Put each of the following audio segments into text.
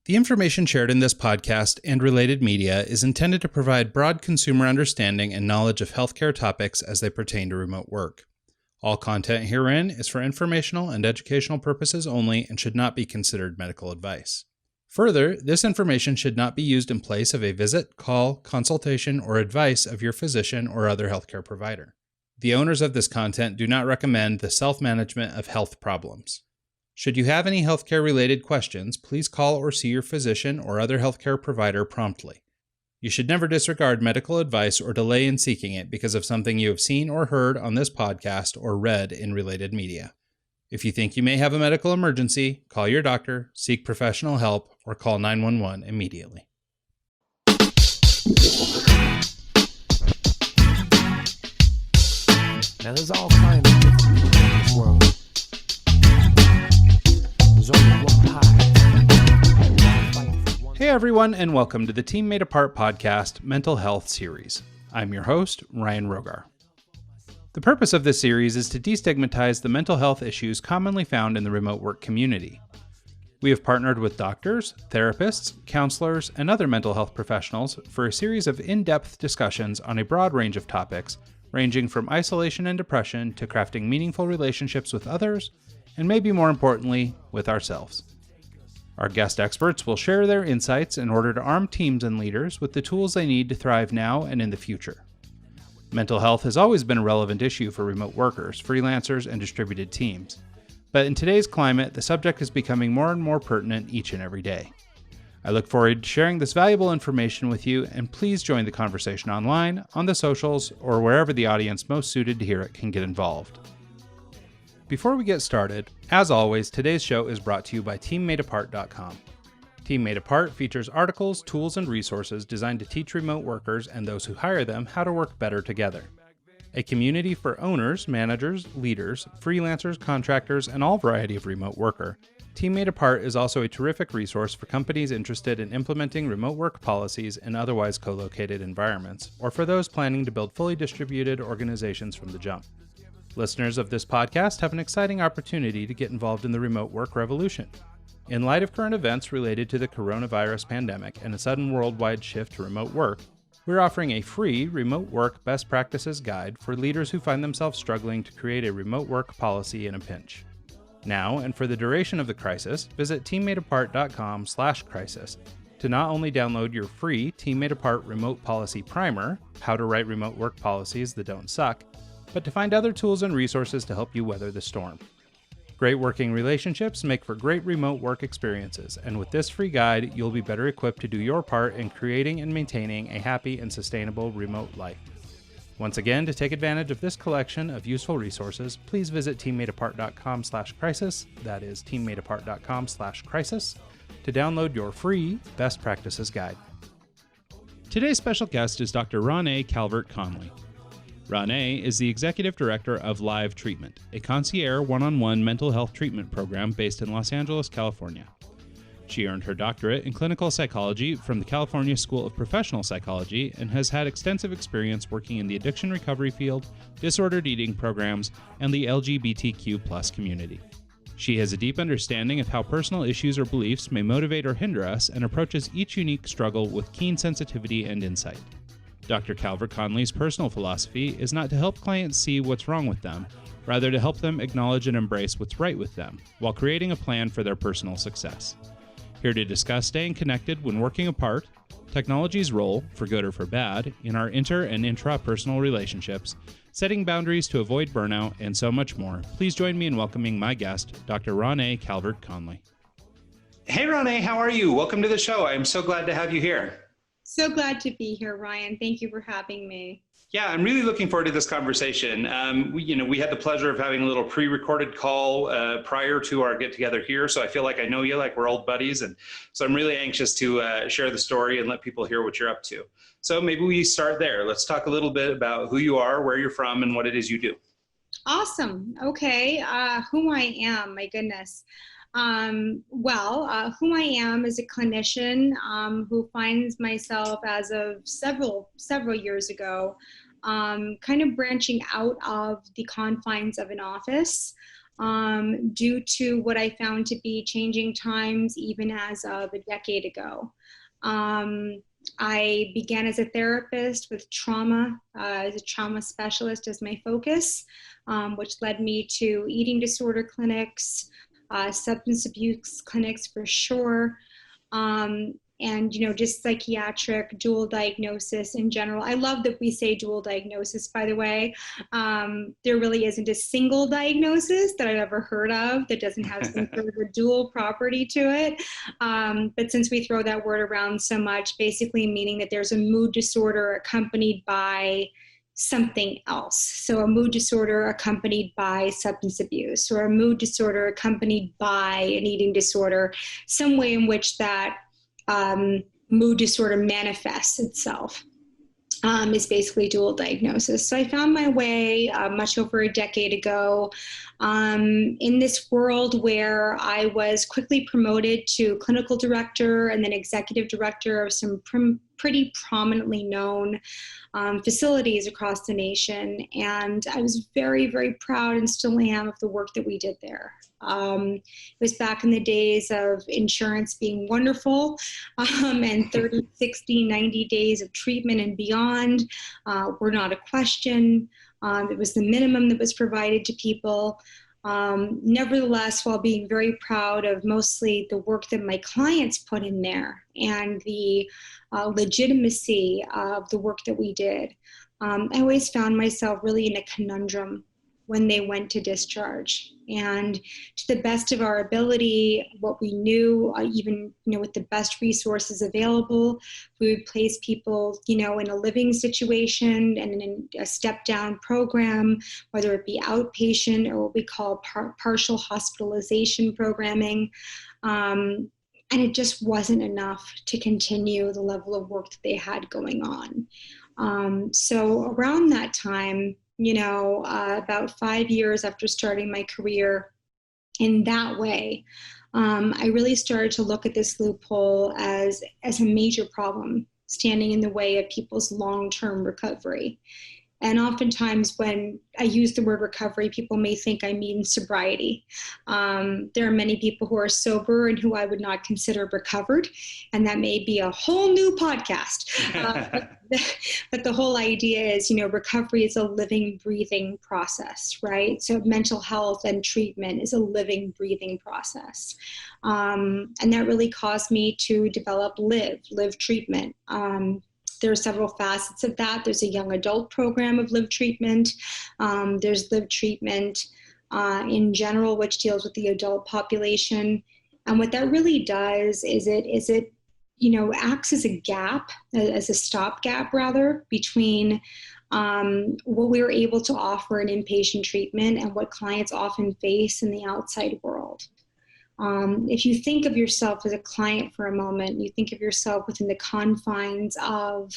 The information shared in this podcast and related media is intended to provide broad consumer understanding and knowledge of healthcare topics as they pertain to remote work. All content herein is for informational and educational purposes only and should not be considered medical advice. Further, this information should not be used in place of a visit, call, consultation, or advice of your physician or other healthcare provider. The owners of this content do not recommend the self-management of health problems. Should you have any healthcare-related questions, please call or see your physician or other healthcare provider promptly. You should never disregard medical advice or delay in seeking it because of something you have seen or heard on this podcast or read in related media. If you think you may have a medical emergency, call your doctor, seek professional help, or call 911 immediately. Now there's all kinds of different people in this world. There's only one pie. Hey everyone, and welcome to the Team Made Apart podcast Mental Health Series. I'm your host, Ryan Rogar. The purpose of this series is to destigmatize the mental health issues commonly found in the remote work community. We have partnered with doctors, therapists, counselors, and other mental health professionals for a series of in-depth discussions on a broad range of topics, ranging from isolation and depression to crafting meaningful relationships with others, and maybe more importantly, with ourselves. Our guest experts will share their insights in order to arm teams and leaders with the tools they need to thrive now and in the future. Mental health has always been a relevant issue for remote workers, freelancers, and distributed teams. But in today's climate, the subject is becoming more and more pertinent each and every day. I look forward to sharing this valuable information with you, and please join the conversation online, on the socials, or wherever the audience most suited to hear it can get involved. Before we get started, as always, today's show is brought to you by TeamMadeApart.com. Team Made Apart features articles, tools, and resources designed to teach remote workers and those who hire them how to work better together. A community for owners, managers, leaders, freelancers, contractors, and all variety of remote worker, Team Made Apart is also a terrific resource for companies interested in implementing remote work policies in otherwise co-located environments, or for those planning to build fully distributed organizations from the jump. Listeners of this podcast have an exciting opportunity to get involved in the remote work revolution. In light of current events related to the coronavirus pandemic and a sudden worldwide shift to remote work, we're offering a free remote work best practices guide for leaders who find themselves struggling to create a remote work policy in a pinch. Now, and for the duration of the crisis, visit teammadeapart.com/crisis to not only download your free Team Made Apart Remote Policy Primer, how to write remote work policies that don't suck, but to find other tools and resources to help you weather the storm. Great working relationships make for great remote work experiences, and with this free guide, you'll be better equipped to do your part in creating and maintaining a happy and sustainable remote life. Once again, to take advantage of this collection of useful resources, please visit teammadeapart.com/crisis, that is teammadeapart.com/crisis, to download your free Best Practices Guide. Today's special guest is Dr. Ronaye Calvert-Conley. Ronaye is the Executive Director of Live Treatment, a concierge one-on-one mental health treatment program based in Los Angeles, California. She earned her doctorate in clinical psychology from the California School of Professional Psychology and has had extensive experience working in the addiction recovery field, disordered eating programs, and the LGBTQ+ community. She has a deep understanding of how personal issues or beliefs may motivate or hinder us and approaches each unique struggle with keen sensitivity and insight. Dr. Calvert-Conley's personal philosophy is not to help clients see what's wrong with them, rather to help them acknowledge and embrace what's right with them, while creating a plan for their personal success. Here to discuss staying connected when working apart, technology's role, for good or for bad, in our inter- and intrapersonal relationships, setting boundaries to avoid burnout, and so much more, please join me in welcoming my guest, Dr. Ronaye Calvert-Conley. Hey Ronaye, how are you? Welcome to the show. I'm so glad to have you here. So glad to be here, Ryan. Thank you for having me. Yeah, I'm really looking forward to this conversation. We had the pleasure of having a little pre-recorded call prior to our get-together here, so I feel like I know you, like we're old buddies, and so I'm really anxious to share the story and let people hear what you're up to. So maybe we start there. Let's talk a little bit about who you are, where you're from, and what it is you do. Awesome. Okay. Who I am, my goodness. Who I am is a clinician who finds myself as of several years ago kind of branching out of the confines of an office due to what I found to be changing times even as of a decade ago. I began as a therapist with trauma, as a trauma specialist as my focus, which led me to eating disorder clinics, substance abuse clinics for sure, and, just psychiatric, dual diagnosis in general. I love that we say dual diagnosis, by the way. There really isn't a single diagnosis that I've ever heard of that doesn't have some sort of a dual property to it. But since we throw that word around so much, basically meaning that there's a mood disorder accompanied by something else. So a mood disorder accompanied by substance abuse, or a mood disorder accompanied by an eating disorder, some way in which that mood disorder manifests itself, is basically dual diagnosis. So I found my way much over a decade ago in this world where I was quickly promoted to clinical director and then executive director of some pretty prominently known facilities across the nation. And I was very, very proud, and still am, of the work that we did there. It was back in the days of insurance being wonderful, and 30, 60, 90 days of treatment and beyond were not a question. It was the minimum that was provided to people. Nevertheless, while being very proud of mostly the work that my clients put in there and the legitimacy of the work that we did, I always found myself really in a conundrum when they went to discharge. And to the best of our ability, what we knew, even with the best resources available, we would place people in a living situation and in a step-down program, whether it be outpatient or what we call partial hospitalization programming. And it just wasn't enough to continue the level of work that they had going on. So around that time, about 5 years after starting my career in that way, I really started to look at this loophole as a major problem standing in the way of people's long-term recovery. And oftentimes when I use the word recovery, people may think I mean sobriety. There are many people who are sober and who I would not consider recovered, and that may be a whole new podcast. But the whole idea is, recovery is a living, breathing process, right? So mental health and treatment is a living, breathing process. And that really caused me to develop live treatment. There are several facets of that. There's a young adult program of live treatment. There's live treatment in general, which deals with the adult population. And what that really does is it acts as a gap, as a stopgap rather, between what we were able to offer in inpatient treatment and what clients often face in the outside world. If you think of yourself as a client for a moment, you think of yourself within the confines of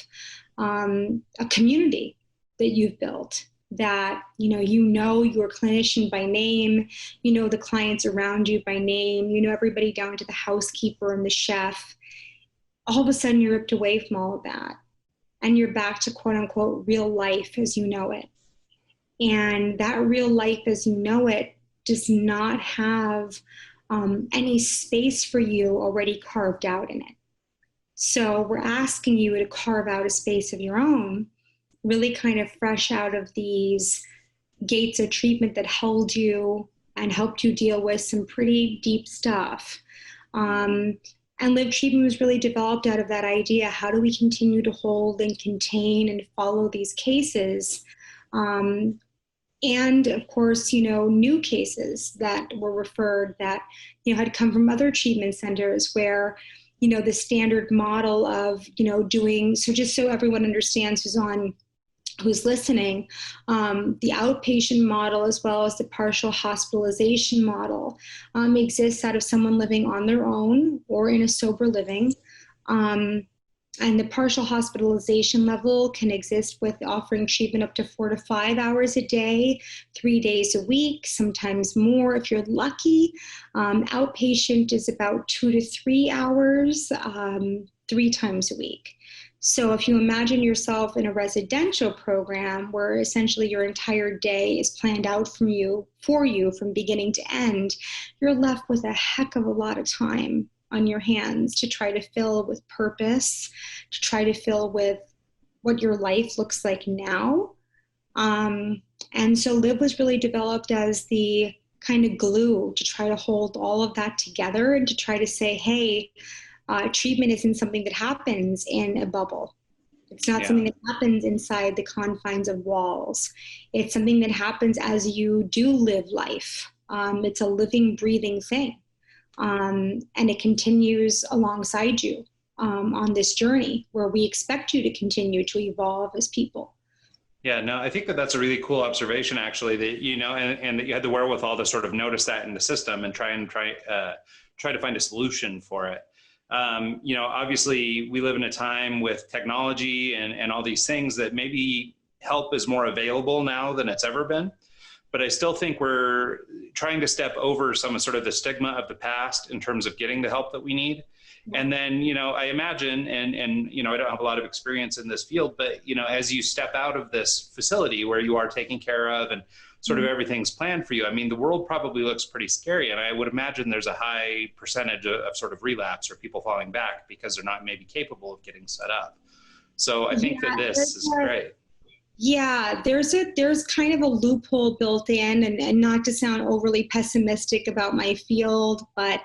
a community that you've built, that your clinician by name, the clients around you by name, everybody down to the housekeeper and the chef. All of a sudden you're ripped away from all of that, and you're back to quote unquote real life as you know it. And that real life as you know it does not have any space for you already carved out in it. So we're asking you to carve out a space of your own, really kind of fresh out of these gates of treatment that held you and helped you deal with some pretty deep stuff. And live treatment was really developed out of that idea. How do we continue to hold and contain and follow these cases? And of course, new cases that were referred that, had come from other treatment centers where, the standard model of, doing, so just so everyone understands who's listening, the outpatient model as well as the partial hospitalization model exists out of someone living on their own or in a sober living. And the partial hospitalization level can exist with offering treatment up to 4 to 5 hours a day, 3 days a week, sometimes more if you're lucky. Outpatient is about 2 to 3 hours, 3 times a week. So if you imagine yourself in a residential program where essentially your entire day is planned out for you from beginning to end, you're left with a heck of a lot of time on your hands to try to fill with purpose, to try to fill with what your life looks like now. And so Live was really developed as the kind of glue to try to hold all of that together and to try to say, hey, treatment isn't something that happens in a bubble. It's not something that happens inside the confines of walls. It's something that happens as you do live life. It's a living, breathing thing. And it continues alongside you on this journey where we expect you to continue to evolve as people. Yeah, no, I think that that's a really cool observation, actually, that, you know, and that you had the wherewithal to sort of notice that in the system and try to find a solution for it. You know, obviously we live in a time with technology and all these things that maybe help is more available now than it's ever been. But I still think we're trying to step over some of sort of the stigma of the past in terms of getting the help that we need. And then, you know, I imagine, and, you know, I don't have a lot of experience in this field, but, you know, as you step out of this facility where you are taken care of and sort of everything's planned for you, I mean, the world probably looks pretty scary. And I would imagine there's a high percentage of sort of relapse or people falling back because they're not maybe capable of getting set up. So I think that this is great. Yeah, there's kind of a loophole built in, and not to sound overly pessimistic about my field, but,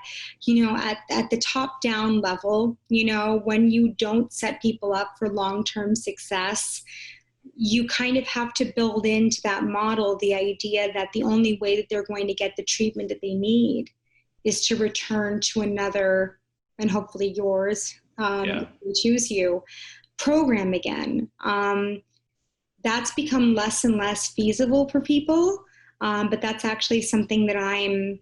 you know, at the top down level, you know, when you don't set people up for long-term success, you kind of have to build into that model the idea that the only way that they're going to get the treatment that they need is to return to another, and hopefully yours, if we choose you, program again. That's become less and less feasible for people, but that's actually something that I'm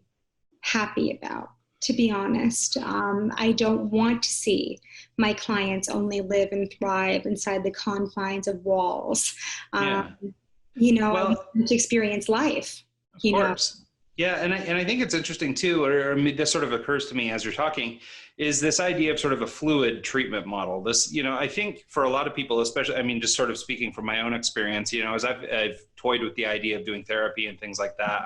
happy about, to be honest. I don't want to see my clients only live and thrive inside the confines of walls. You know, I want to experience life. Of course. Yeah, and I think it's interesting too, or I mean, this sort of occurs to me as you're talking, is this idea of sort of a fluid treatment model. This, you know, I think for a lot of people, especially, I mean, just sort of speaking from my own experience, you know, as I've toyed with the idea of doing therapy and things like that.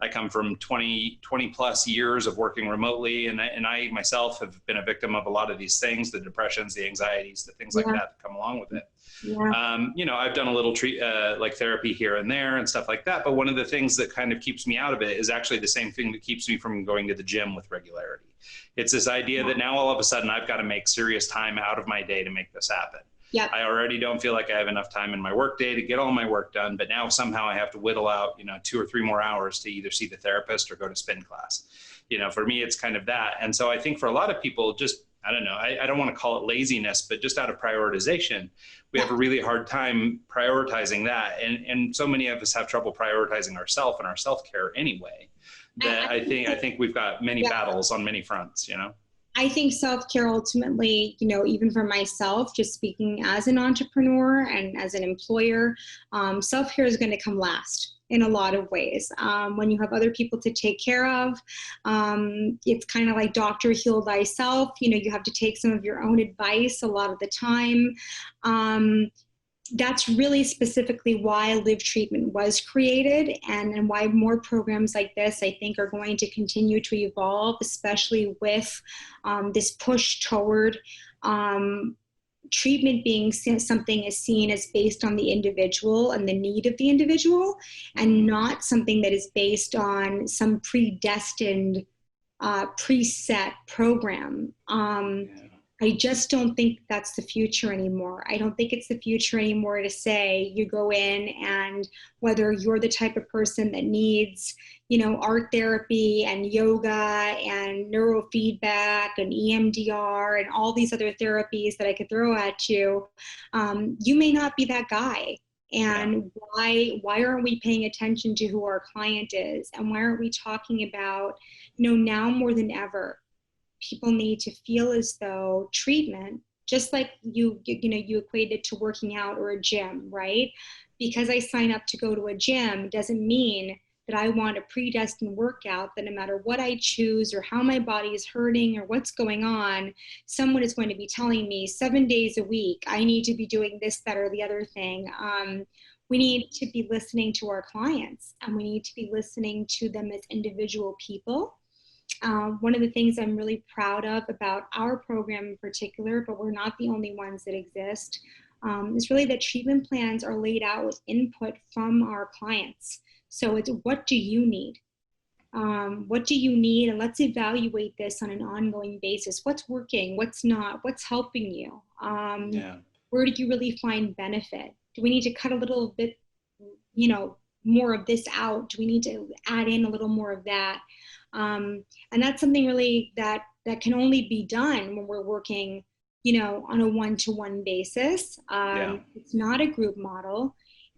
I come from 20 plus years of working remotely, and I myself have been a victim of a lot of these things, the depressions, the anxieties, the things like that come along with it. You know, I've done a little like therapy here and there and stuff like that. But one of the things that kind of keeps me out of it is actually the same thing that keeps me from going to the gym with regularity. It's this idea that now all of a sudden I've got to make serious time out of my day to make this happen. I already don't feel like I have enough time in my work day to get all my work done, but now somehow I have to whittle out, you know, 2 or 3 more hours to either see the therapist or go to spin class. You know, for me, it's kind of that. And so I think for a lot of people, just, I don't know, I don't want to call it laziness, but just out of prioritization, we have a really hard time prioritizing that. And so many of us have trouble prioritizing ourselves and our self-care anyway, that I think we've got many battles on many fronts, you know? I think self-care ultimately, you know, even for myself, just speaking as an entrepreneur and as an employer, self-care is going to come last in a lot of ways. When you have other people to take care of, it's kind of like doctor, heal thyself. You know, you have to take some of your own advice a lot of the time. That's really specifically why Live Treatment was created, and why more programs like this, I think, are going to continue to evolve, especially with this push toward treatment being something is seen as based on the individual and the need of the individual, and not something that is based on some predestined, preset program. I just don't think that's the future anymore. I don't think it's the future anymore to say you go in, and whether you're the type of person that needs, you know, art therapy and yoga and neurofeedback and EMDR and all these other therapies that I could throw at you, you may not be that guy. And why aren't we paying attention to who our client is? And why aren't we talking about, you know, now more than ever, people need to feel as though treatment, just like you equate it to working out or a gym, right? Because I sign up to go to a gym doesn't mean that I want a predestined workout, that no matter what I choose or how my body is hurting or what's going on, someone is going to be telling me 7 days a week, I need to be doing this, that, or the other thing. We need to be listening to our clients, and we need to be listening to them as individual people. One of the things I'm really proud of about our program in particular, but we're not the only ones that exist, is really that treatment plans are laid out with input from our clients. So it's, what do you need? What do you need? And let's evaluate this on an ongoing basis. What's working? What's not? What's helping you? Where do you really find benefit? Do we need to cut a little bit, more of this out? Do we need to add in a little more of that? And that's something really that can only be done when we're working, on a one-to-one basis. It's not a group model.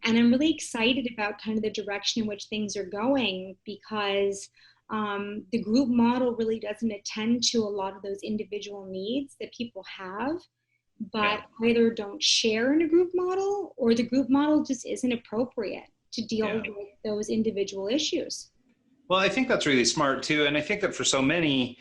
And I'm really excited about kind of the direction in which things are going, because the group model really doesn't attend to a lot of those individual needs that people have, but either don't share in a group model, or the group model just isn't appropriate to deal with those individual issues. Well, I think that's really smart too. And I think that for so many,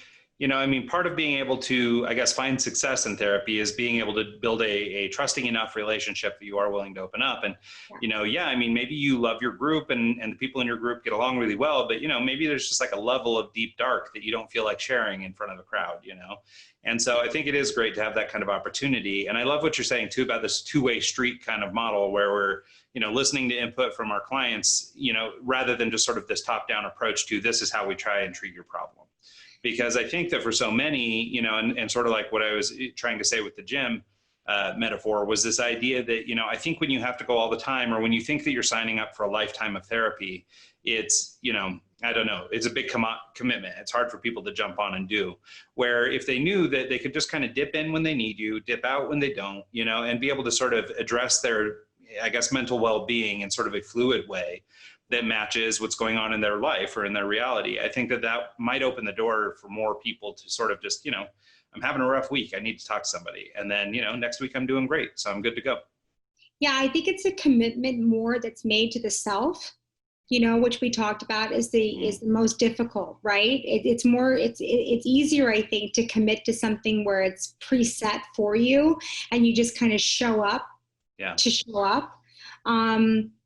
part of being able to, I guess, find success in therapy is being able to build a trusting enough relationship that you are willing to open up. And, maybe you love your group and the people in your group get along really well, but, maybe there's just like a level of deep dark that you don't feel like sharing in front of a crowd, And so I think it is great to have that kind of opportunity. And I love what you're saying too about this two-way street kind of model where we're, listening to input from our clients, rather than just sort of this top-down approach to this is how we try and treat your problem. Because I think that for so many, and sort of like what I was trying to say with the gym metaphor was this idea that, I think when you have to go all the time, or when you think that you're signing up for a lifetime of therapy, it's, I don't know, it's a big commitment. It's hard for people to jump on and do. Where if they knew that they could just kind of dip in when they need you, dip out when they don't, and be able to sort of address their, I guess, mental well-being in sort of a fluid way that matches what's going on in their life or in their reality. I think that might open the door for more people to sort of just, I'm having a rough week, I need to talk to somebody. And then, next week I'm doing great, so I'm good to go. Yeah, I think it's a commitment more that's made to the self, which we talked about is the most difficult, right? It's easier, I think, to commit to something where it's preset for you and you just kind of show up to show up.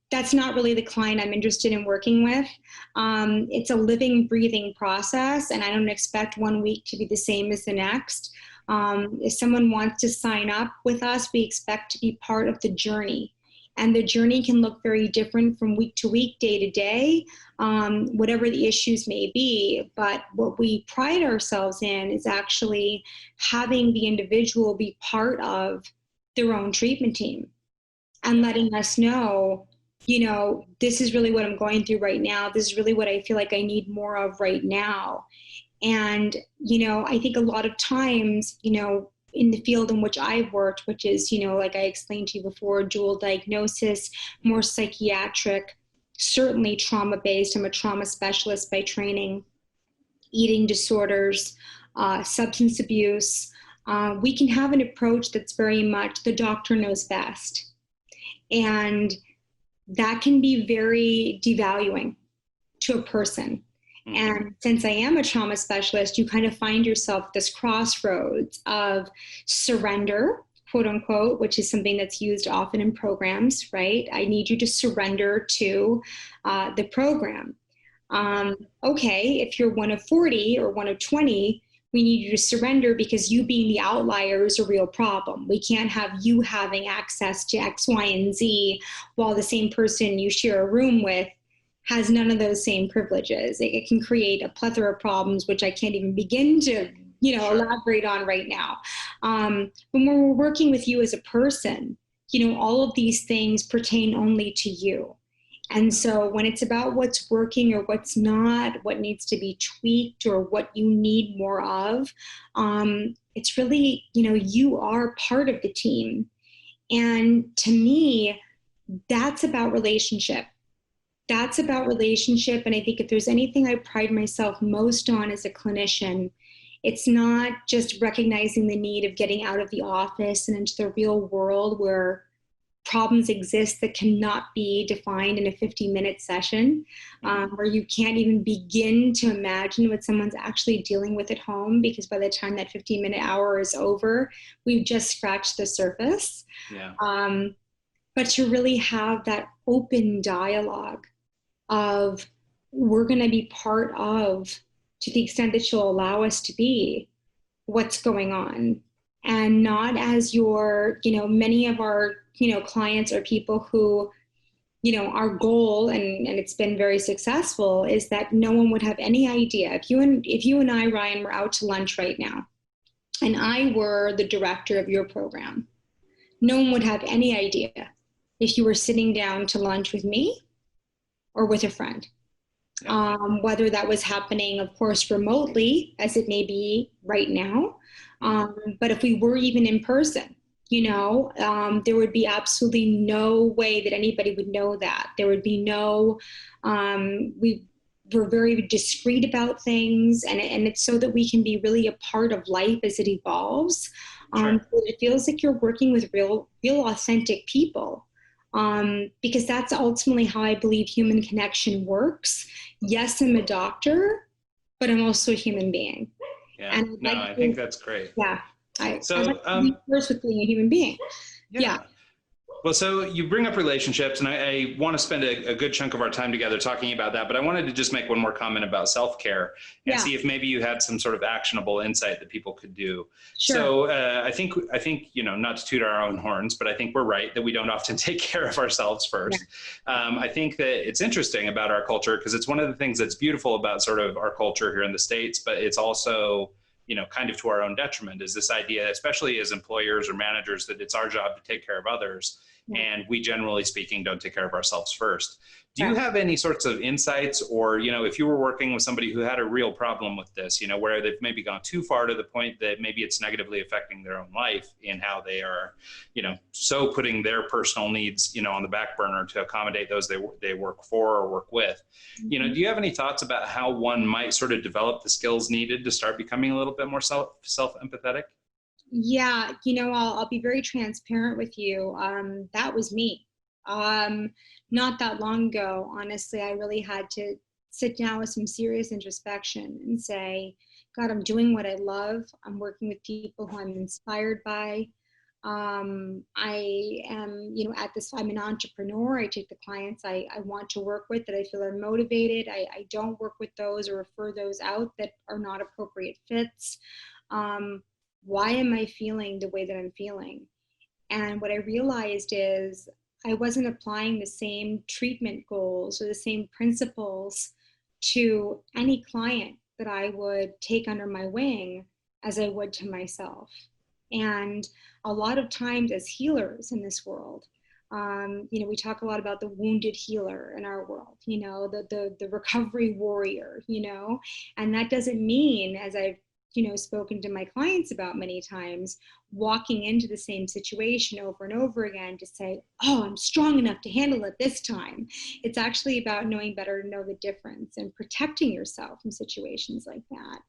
That's not really the client I'm interested in working with. It's a living, breathing process, and I don't expect 1 week to be the same as the next. If someone wants to sign up with us, we expect to be part of the journey. And the journey can look very different from week to week, day to day, whatever the issues may be. But what we pride ourselves in is actually having the individual be part of their own treatment team and letting us know, this is really what I'm going through right now. This is really what I feel like I need more of right now. And, I think a lot of times, in the field in which I've worked, which is, like I explained to you before, dual diagnosis, more psychiatric, certainly trauma-based. I'm a trauma specialist by training, eating disorders, substance abuse. We can have an approach that's very much the doctor knows best. And that can be very devaluing to a person. And since I am a trauma specialist, you kind of find yourself at this crossroads of surrender, quote unquote, which is something that's used often in programs, right? I need you to surrender to the program. Okay, if you're one of 40 or one of 20, we need you to surrender because you being the outlier is a real problem. We can't have you having access to X, Y, and Z while the same person you share a room with has none of those same privileges. It can create a plethora of problems, which I can't even begin to, elaborate on right now. But when we're working with you as a person, all of these things pertain only to you. And so when it's about what's working or what's not, what needs to be tweaked or what you need more of, it's really, you are part of the team. And to me, that's about relationship. That's about relationship. And I think if there's anything I pride myself most on as a clinician, it's not just recognizing the need of getting out of the office and into the real world where problems exist that cannot be defined in a 50-minute session, where you can't even begin to imagine what someone's actually dealing with at home, because by the time that 15-minute hour is over, we've just scratched the surface. Yeah. But to really have that open dialogue of, we're going to be part of, to the extent that you'll allow us to be, what's going on. And not as your, many of our, clients are people who, our goal, and it's been very successful, is that no one would have any idea. If you and I, Ryan, were out to lunch right now, and I were the director of your program, no one would have any idea if you were sitting down to lunch with me or with a friend. Whether that was happening, of course, remotely, as it may be right now. But if we were even in person, there would be absolutely no way that anybody would know that. There would be no, we're very discreet about things, and it's so that we can be really a part of life as it evolves. Sure. It feels like you're working with real authentic people. Because that's ultimately how I believe human connection works. Yes, I'm a doctor, but I'm also a human being. Yeah, and I think that's great. Yeah, I first with being a human being. Yeah. Well, so you bring up relationships, and I want to spend a good chunk of our time together talking about that, but I wanted to just make one more comment about self-care and see if maybe you had some sort of actionable insight that people could do. Sure. So I think, not to toot our own horns, but I think we're right that we don't often take care of ourselves first. Yeah. I think that it's interesting about our culture, because it's one of the things that's beautiful about sort of our culture here in the States, but it's also, kind of to our own detriment, is this idea, especially as employers or managers, that it's our job to take care of others. And we, generally speaking, don't take care of ourselves first. Do you have any sorts of insights, or, if you were working with somebody who had a real problem with this, where they've maybe gone too far to the point that maybe it's negatively affecting their own life in how they are, so putting their personal needs, on the back burner to accommodate those they work for or work with. Do you have any thoughts about how one might sort of develop the skills needed to start becoming a little bit more self-empathetic? Yeah, I'll be very transparent with you. That was me. Not that long ago, honestly, I really had to sit down with some serious introspection and say, God, I'm doing what I love. I'm working with people who I'm inspired by. I am, I'm an entrepreneur. I take the clients I want to work with that I feel are motivated. I don't work with those or refer those out that are not appropriate fits. Why am I feeling the way that I'm feeling? And what I realized is I wasn't applying the same treatment goals or the same principles to any client that I would take under my wing as I would to myself. And a lot of times as healers in this world, we talk a lot about the wounded healer in our world, the recovery warrior, and that doesn't mean, as I've spoken to my clients about many times, walking into the same situation over and over again to say, oh, I'm strong enough to handle it this time. It's actually about knowing better to know the difference and protecting yourself from situations like that.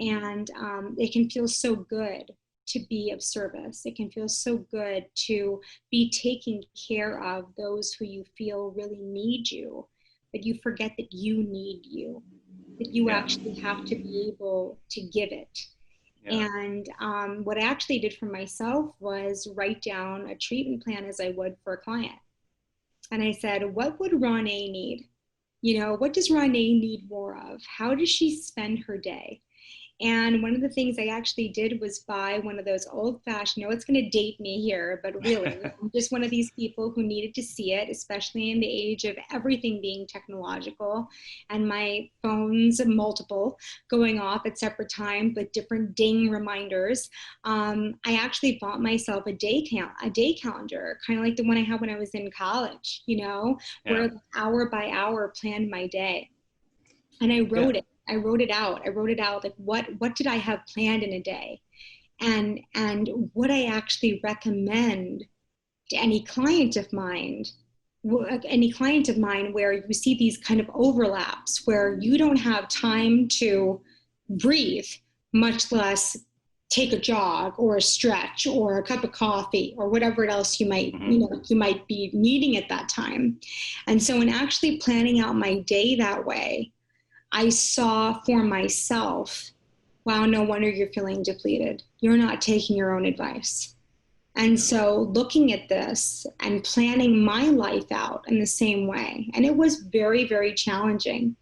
And it can feel so good to be of service. It can feel so good to be taking care of those who you feel really need you, but you forget that you need you. That you actually have to be able to give it. And what I actually did for myself was write down a treatment plan as I would for a client. And I said, what would Ronaye need? What does Ronaye need more of? How does she spend her day? And one of the things I actually did was buy one of those old-fashioned, it's going to date me here, but really, I'm just one of these people who needed to see it, especially in the age of everything being technological and my phones multiple going off at separate times with different ding reminders. I actually bought myself a day calendar, kind of like the one I had when I was in college, where hour by hour planned my day. And I wrote it. I wrote it out. Like what did I have planned in a day? And what I actually recommend to any client of mine where you see these kind of overlaps where you don't have time to breathe, much less take a jog or a stretch or a cup of coffee or whatever else you might, you might be needing at that time. And so in actually planning out my day that way, I saw for myself, wow, no wonder you're feeling depleted. You're not taking your own advice. And so looking at this and planning my life out in the same way, and it was very, very challenging.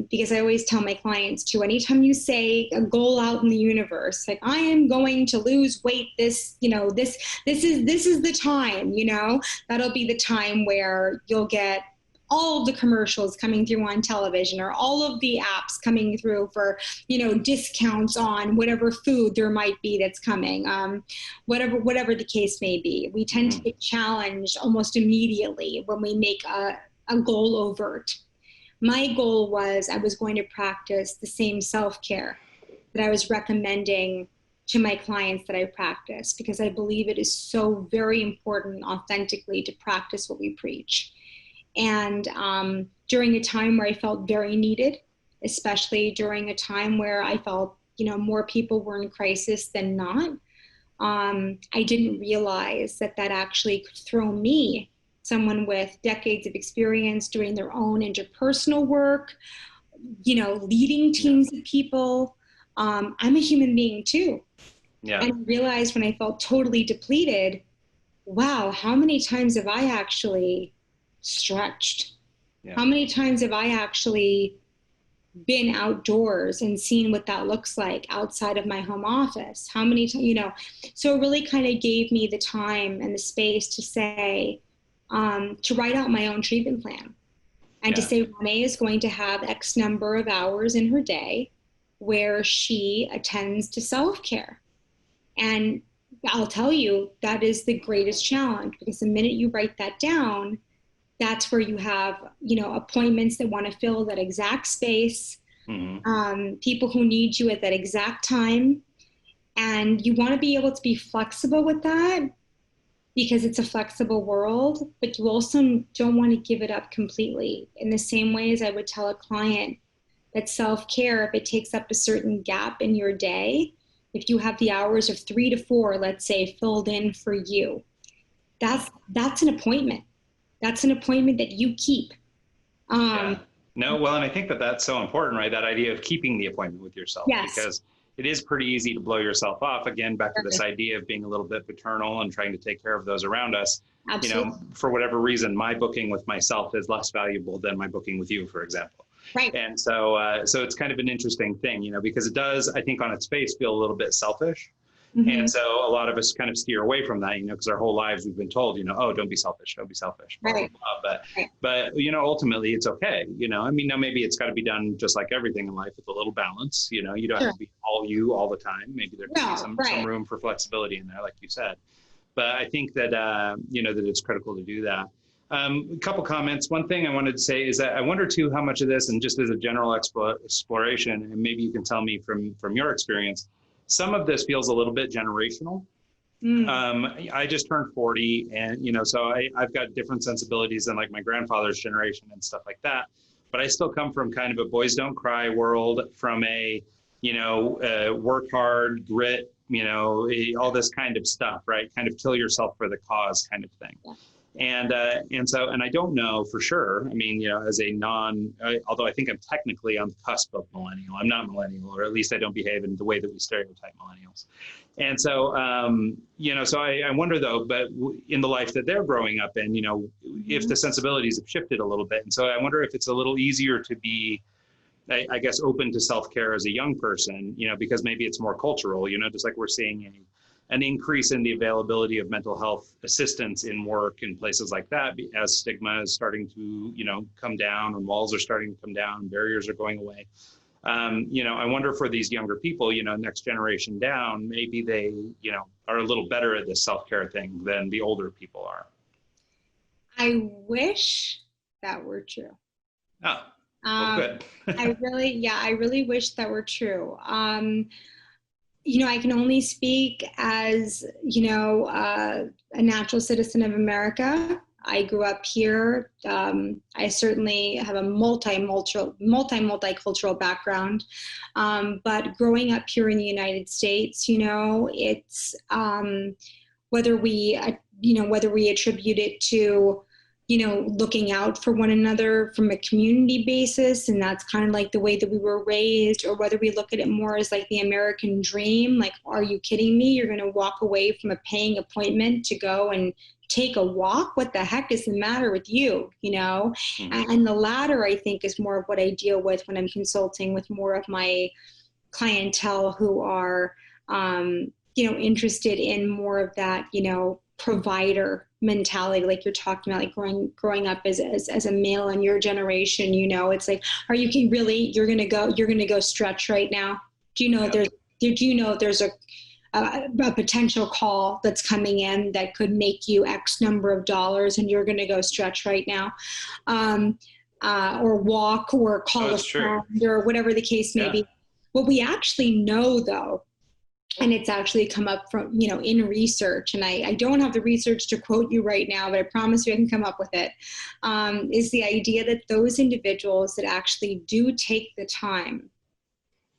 Because I always tell my clients too, anytime you say a goal out in the universe, like I am going to lose weight, this is the time, that'll be the time where you'll get all of the commercials coming through on television or all of the apps coming through for, discounts on whatever food there might be that's coming, whatever the case may be. We tend to get challenged almost immediately when we make a goal overt. My goal was I was going to practice the same self-care that I was recommending to my clients that I practice, because I believe it is so very important authentically to practice what we preach. And during a time where I felt very needed, especially during a time where I felt, more people were in crisis than not, I didn't realize that actually could throw me, someone with decades of experience doing their own interpersonal work, leading teams of people. I'm a human being too. Yeah. And I realized when I felt totally depleted, wow, how many times have I actually stretched? Yeah. How many times have I actually been outdoors and seen what that looks like outside of my home office? How many times, so it really kind of gave me the time and the space to say, to write out my own treatment plan and to say Ronaye is going to have X number of hours in her day where she attends to self-care. And I'll tell you, that is the greatest challenge, because the minute you write that down, that's where you have, appointments that want to fill that exact space, people who need you at that exact time. And you want to be able to be flexible with that, because it's a flexible world, but you also don't want to give it up completely. In the same way as I would tell a client that self-care, if it takes up a certain gap in your day, if you have the hours of 3 to 4, let's say, filled in for you, that's an appointment. That's an appointment that you keep. No, well, and I think that's so important, right? That idea of keeping the appointment with yourself. Yes. Because it is pretty easy to blow yourself off. Again, back to this idea of being a little bit paternal and trying to take care of those around us. Absolutely. For whatever reason, my booking with myself is less valuable than my booking with you, for example. Right. And so it's kind of an interesting thing, because it does, I think on its face, feel a little bit selfish. And so a lot of us kind of steer away from that, because our whole lives we've been told, oh, don't be selfish, blah, blah, blah. But ultimately it's okay. Now maybe it's got to be done just like everything in life with a little balance. You don't have to be all you all the time. Maybe there can be some room for flexibility in there, like you said. But I think that, that it's critical to do that. A couple comments. One thing I wanted to say is that I wonder too how much of this, and just as a general exploration, and maybe you can tell me from your experience, some of this feels a little bit generational. I just turned 40, and so I've got different sensibilities than like my grandfather's generation and stuff like that. But I still come from kind of a boys don't cry world, from a work hard, grit, all this kind of stuff, right? Kind of kill yourself for the cause kind of thing. Yeah. And I don't know for sure. As a although I think I'm technically on the cusp of millennial, I'm not millennial, or at least I don't behave in the way that we stereotype millennials. And so, so I wonder though, but in the life that they're growing up in, if the sensibilities have shifted a little bit. And so I wonder if it's a little easier to be, I guess, open to self-care as a young person, because maybe it's more cultural, just like we're seeing an increase in the availability of mental health assistance in work and places like that, as stigma is starting to, come down, and walls are starting to come down, barriers are going away. I wonder for these younger people, next generation down, maybe they, are a little better at this self-care thing than the older people are. I wish that were true. Oh, well, good. I really wish that were true. I can only speak as, a natural citizen of America. I grew up here. I certainly have a multicultural background. But growing up here in the United States, it's whether we attribute it to, looking out for one another from a community basis, and that's kind of like the way that we were raised, or whether we look at it more as like the American dream, like, are you kidding me? You're going to walk away from a paying appointment to go and take a walk? What the heck is the matter with you? And the latter, I think, is more of what I deal with when I'm consulting with more of my clientele who are, interested in more of that, provider mentality, like you're talking about, like growing up as a male in your generation. It's like, are you really, you're gonna go stretch right now? Do you know there's a potential call that's coming in that could make you X number of dollars, and you're gonna go stretch right now, or walk, or call a friend, or whatever the case may be. What we actually know, though, and it's actually come up from, in research, and I don't have the research to quote you right now, but I promise you I can come up with it, is the idea that those individuals that actually do take the time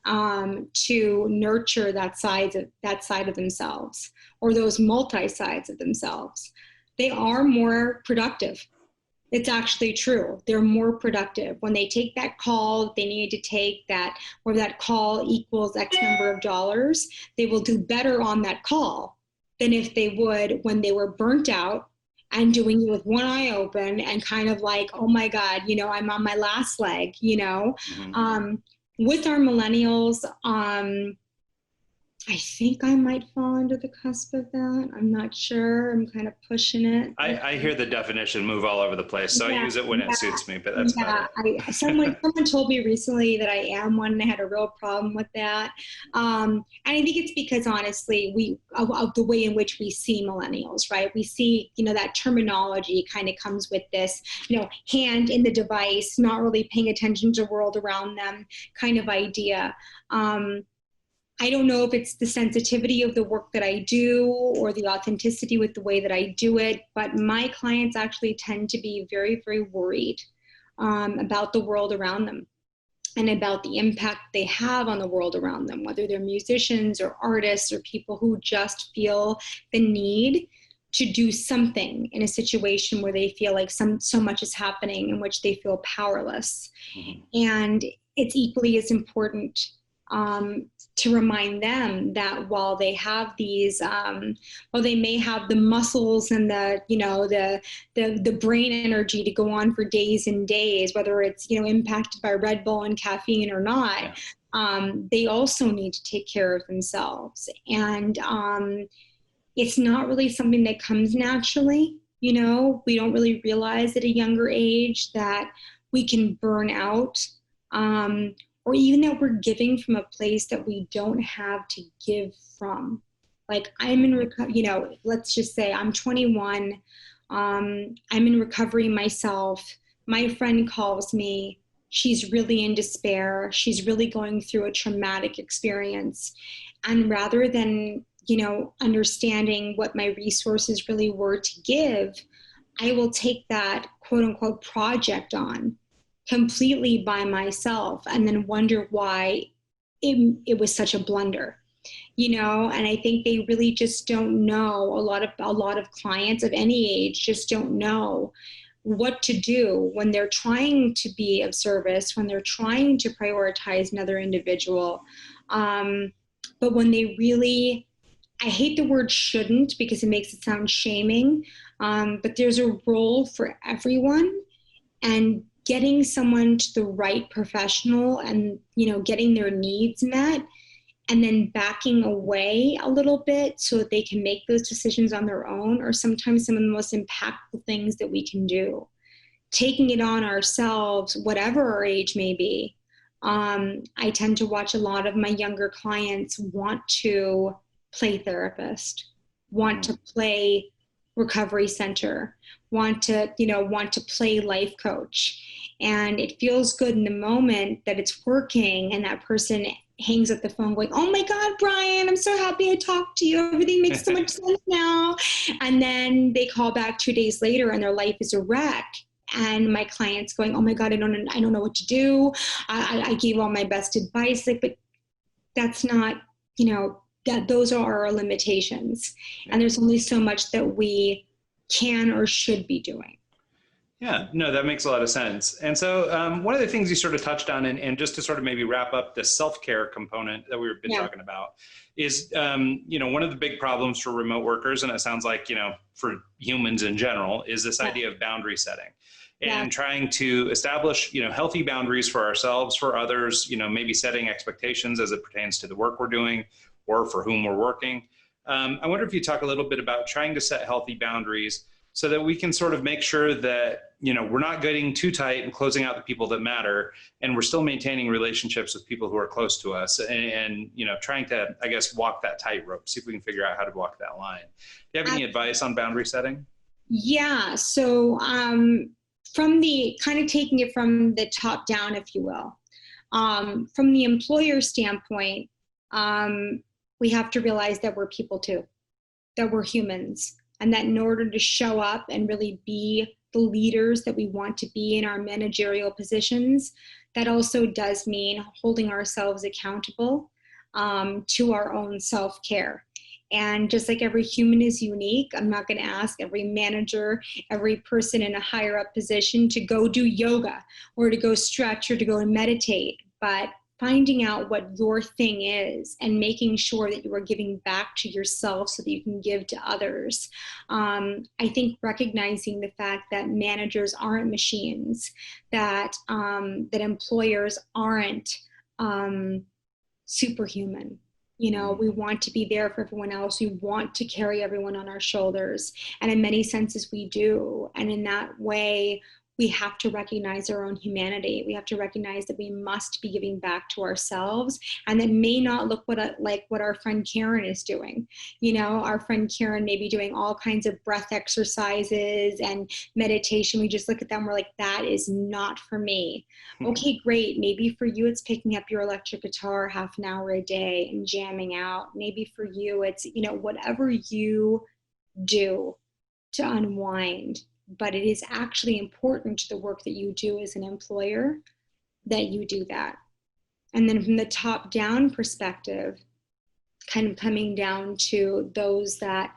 to nurture that side of themselves, or those multi-sides of themselves, they are more productive. It's actually true. They're more productive when they take that call. They need to take that, or that call equals X number of dollars. They will do better on that call than if they would when they were burnt out and doing it with one eye open and kind of like, oh my God, I'm on my last leg, Mm-hmm. With our millennials, I think I might fall under the cusp of that. I'm not sure. I'm kind of pushing it. I hear the definition move all over the place, so I use it when it suits me, but that's about it. Someone told me recently that I am one, and I had a real problem with that. And I think it's because, honestly, of the way in which we see millennials, right? We see, that terminology kind of comes with this, hand in the device, not really paying attention to the world around them kind of idea. I don't know if it's the sensitivity of the work that I do or the authenticity with the way that I do it, but my clients actually tend to be very, very worried about the world around them and about the impact they have on the world around them, whether they're musicians or artists or people who just feel the need to do something in a situation where they feel like so much is happening in which they feel powerless. Mm-hmm. And it's equally as important to remind them that while they have these, while they may have the muscles and the brain energy to go on for days and days, whether it's, impacted by Red Bull and caffeine or not, they also need to take care of themselves. And it's not really something that comes naturally. We don't really realize at a younger age that we can burn out, or even that we're giving from a place that we don't have to give from. Like, I'm in recovery, let's just say I'm 21, I'm in recovery myself. My friend calls me, she's really in despair. She's really going through a traumatic experience. And rather than, understanding what my resources really were to give, I will take that quote unquote project on completely by myself, and then wonder why it was such a blunder, and I think they really just don't know. A lot of clients of any age just don't know what to do when they're trying to be of service, when they're trying to prioritize another individual. But when they really, I hate the word shouldn't because it makes it sound shaming, but there's a role for everyone, and getting someone to the right professional and, getting their needs met, and then backing away a little bit so that they can make those decisions on their own, are sometimes some of the most impactful things that we can do. Taking it on ourselves, whatever our age may be. I tend to watch a lot of my younger clients want to play therapist, want to play recovery center, want to play life coach. And it feels good in the moment that it's working and that person hangs up the phone going, oh my God, Brian, I'm so happy I talked to you. Everything makes so much sense now. And then they call back 2 days later and their life is a wreck. And my client's going, oh my God, I don't know what to do. I gave all my best advice, like, but that's not, that those are our limitations. And there's only so much that we can or should be doing. Yeah, no, that makes a lot of sense. And so one of the things you sort of touched on, and just to sort of maybe wrap up the self-care component that we've been talking about, is, one of the big problems for remote workers, and it sounds like, for humans in general, is this idea of boundary setting. And trying to establish, healthy boundaries for ourselves, for others, maybe setting expectations as it pertains to the work we're doing or for whom we're working. I wonder if you talk a little bit about trying to set healthy boundaries so that we can sort of make sure that, we're not getting too tight and closing out the people that matter, and we're still maintaining relationships with people who are close to us, and trying to, I guess, walk that tightrope, see if we can figure out how to walk that line. Do you have any advice on boundary setting? Yeah, so from the kind of taking it from the top down, if you will, from the employer standpoint, we have to realize that we're people too, that we're humans, and that in order to show up and really be the leaders that we want to be in our managerial positions, that also does mean holding ourselves accountable to our own self-care. And just like every human is unique, I'm not going to ask every manager, every person in a higher up position to go do yoga or to go stretch or to go and meditate, but finding out what your thing is and making sure that you are giving back to yourself so that you can give to others. I think recognizing the fact that managers aren't machines, that employers aren't superhuman. We want to be there for everyone else. We want to carry everyone on our shoulders. And in many senses, we do. And in that way, we have to recognize our own humanity. We have to recognize that we must be giving back to ourselves, and that may not look like what our friend Karen is doing. Our friend Karen may be doing all kinds of breath exercises and meditation. We just look at them, we're like, that is not for me. Okay, great. Maybe for you, it's picking up your electric guitar half an hour a day and jamming out. Maybe for you, it's, whatever you do to unwind. But it is actually important to the work that you do as an employer that you do that. And then from the top down perspective, kind of coming down to those that,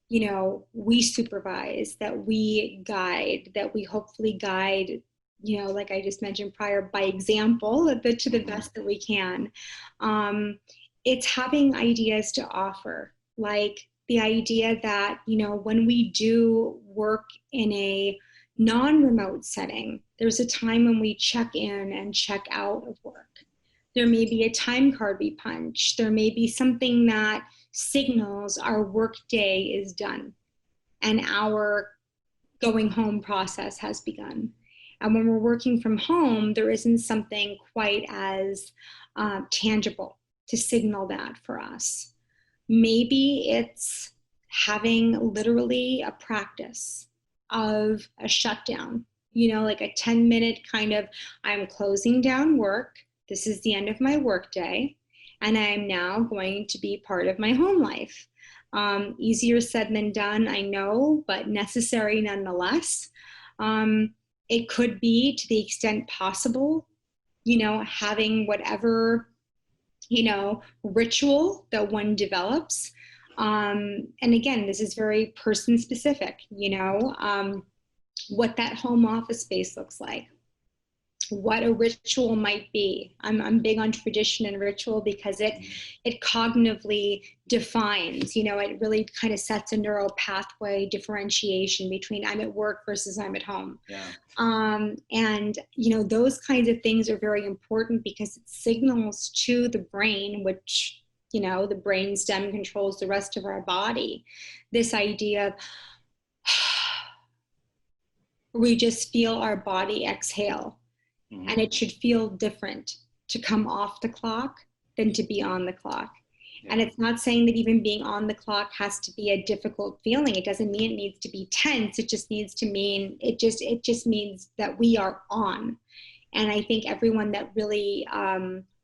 we supervise, that we guide, that we hopefully guide, like I just mentioned prior, by example, to the best that we can. It's having ideas to offer, like the idea that, when we do work in a non-remote setting, there's a time when we check in and check out of work. There may be a time card we punch. There may be something that signals our work day is done and our going home process has begun. And when we're working from home, there isn't something quite as tangible to signal that for us. Maybe it's having literally a practice of a shutdown, like a 10-minute kind of, I'm closing down work. This is the end of my workday, and I'm now going to be part of my home life. Easier said than done, I know, but necessary nonetheless. It could be, to the extent possible, having whatever ritual that one develops. And again, this is very person specific, what that home office space looks like, what a ritual might be. I'm big on tradition and ritual because it cognitively defines, it really kind of sets a neural pathway differentiation between I'm at work versus I'm at home. Yeah. And, those kinds of things are very important because it signals to the brain, which, the brain stem controls the rest of our body, this idea of we just feel our body exhale. Mm-hmm. And it should feel different to come off the clock than to be on the clock. Yeah. And it's not saying that even being on the clock has to be a difficult feeling. It doesn't mean it needs to be tense. It just needs to mean, it just means that we are on. And I think everyone that really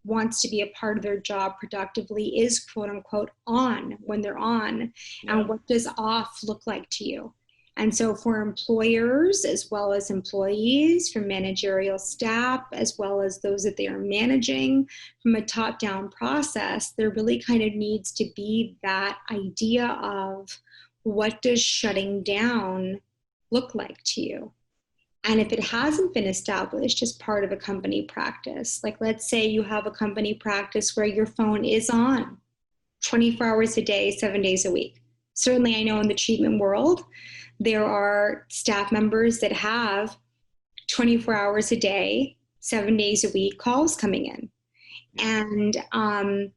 wants to be a part of their job productively is quote unquote on when they're on. Yeah. And what does off look like to you? And so for employers, as well as employees, for managerial staff, as well as those that they are managing, from a top-down process, there really kind of needs to be that idea of what does shutting down look like to you? And if it hasn't been established as part of a company practice, like let's say you have a company practice where your phone is on 24 hours a day, 7 days a week. Certainly I know in the treatment world, there are staff members that have 24 hours a day, 7 days a week calls coming in. And